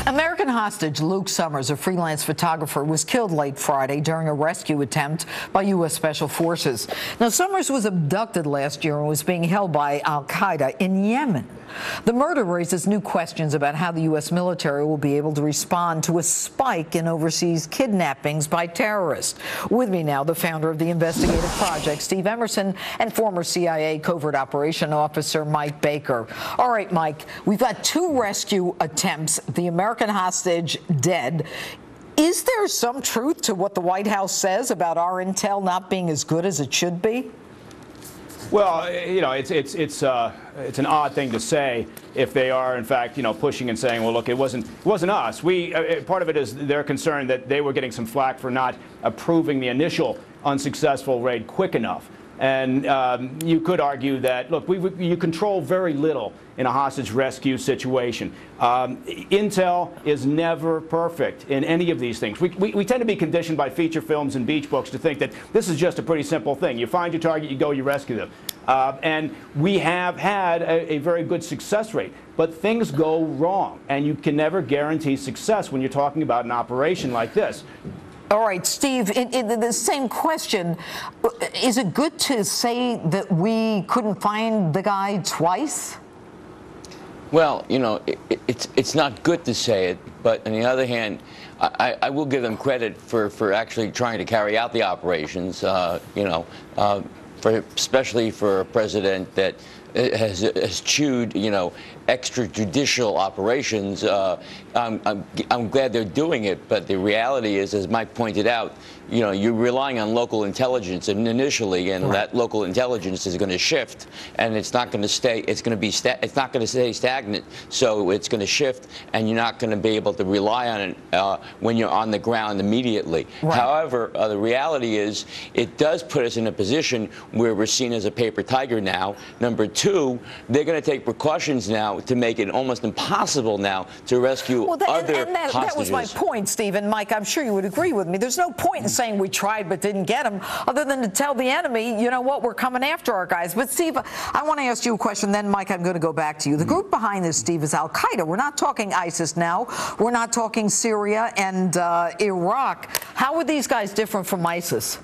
American hostage Luke Summers, a freelance photographer, was killed late Friday during a rescue attempt by U.S. Special Forces. Now, Summers was abducted last year and was being held by al-Qaeda in Yemen. The murder raises new questions about how the U.S. military will be able to respond to a spike in overseas kidnappings by terrorists. With me now, the founder of the investigative project, Steve Emerson, and former CIA covert operation officer Mike Baker. All right, Mike, we've got two rescue attempts. The American hostage dead. Is there some truth to what the White House says about our intel not being as good as it should be? Well, you know, it's an odd thing to say if they are, in fact, you know, pushing and saying, well, look, it wasn't us. Part of it is their concern that they were getting some flack for not approving the initial unsuccessful raid quick enough. And you could argue that, look, you control very little in a hostage rescue situation. Intel is never perfect in any of these things. We tend to be conditioned by feature films and beach books to think that this is just a pretty simple thing. You find your target, you go, you rescue them. And we have had a very good success rate. But things go wrong, and you can never guarantee success when you're talking about an operation like this. All right, Steve, in the same question, is it good to say that we couldn't find the guy twice? Well, you know, it's not good to say it, but on the other hand, I will give them credit for actually trying to carry out the operations, you know, especially for a president that has chewed, you know, extrajudicial operations. I'm glad they're doing it, but the reality is, as Mike pointed out, you know, you're relying on local intelligence initially, and that local intelligence is going to shift, and it's not going to stay. It's going to be. It's not going to stay stagnant. So it's going to shift, and you're not going to be able to rely on it when you're on the ground immediately. Right. However, the reality is, it does put us in a position where we're seen as a paper tiger now. Number two, they're going to take precautions now to make it almost impossible now to rescue other hostages. That was my point, Steve, and Mike, I'm sure you would agree with me. There's no point in saying we tried but didn't get them, other than to tell the enemy, you know what, we're coming after our guys. But Steve, I want to ask you a question, then Mike, I'm going to go back to you. The group behind this, Steve, is al-Qaeda. We're not talking ISIS now. We're not talking Syria and Iraq. How are these guys different from ISIS?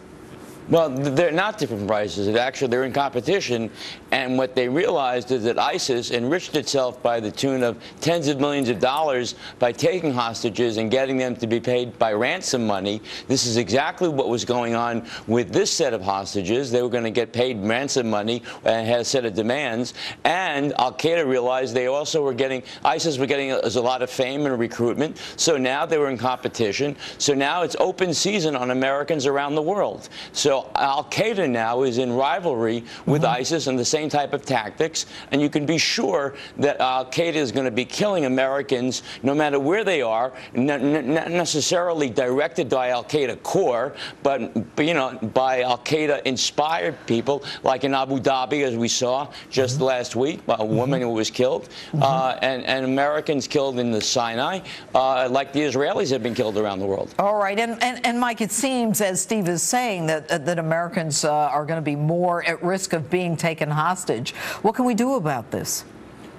Well, they're not different from ISIS. Actually, they're in competition, and what they realized is that ISIS enriched itself by the tune of tens of millions of dollars by taking hostages and getting them to be paid by ransom money. This is exactly what was going on with this set of hostages. They were going to get paid ransom money and had a set of demands, and al-Qaeda realized they also were getting, ISIS were getting a lot of fame and recruitment, so now they were in competition. So now it's open season on Americans around the world. So al-Qaeda now is in rivalry with ISIS and the same type of tactics, and you can be sure that al-Qaeda is going to be killing Americans no matter where they are, not necessarily directed by al-Qaeda core, but you know, by al-Qaeda inspired people, like in Abu Dhabi, as we saw just last week, a woman who was killed, and Americans killed in the Sinai, like the Israelis have been killed around the world. All right, and Mike, it seems, as Steve is saying, that Americans are going to be more at risk of being taken hostage. What can we do about this?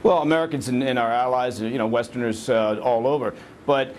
Well, Americans and our allies, you know, Westerners all over, but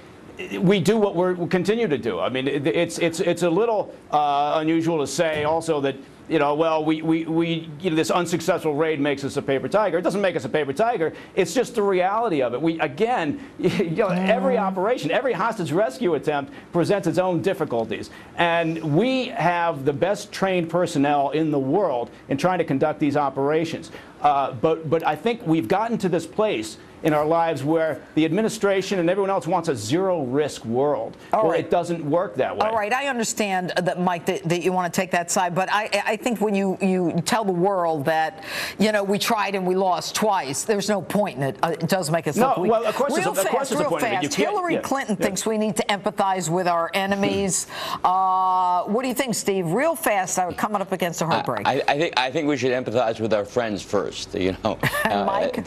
we do what we continue to do. I mean, it's a little unusual to say also that, you know, well, you know, this unsuccessful raid makes us a paper tiger. It doesn't make us a paper tiger. It's just the reality of it. Again, you know, every operation, every hostage rescue attempt presents its own difficulties. And we have the best trained personnel in the world in trying to conduct these operations. But I think we've gotten to this place in our lives where the administration and everyone else wants a zero-risk world, where it doesn't work that way. All right, I understand that, Mike, that you want to take that side, but I think when you tell the world that, you know, we tried and we lost twice, there's no point in it. It does make us look weak. Well, of course, real fast, Hillary Clinton thinks we need to empathize with our enemies. What do you think, Steve? Real fast, coming up against a heartbreak. I think we should empathize with our friends first, you know. Mike?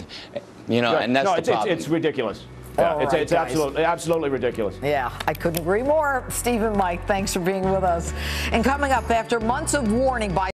You know, and that's the problem. It's ridiculous. Yeah, it's absolutely ridiculous. Yeah, I couldn't agree more. Steve and Mike, thanks for being with us. And coming up, after months of warning by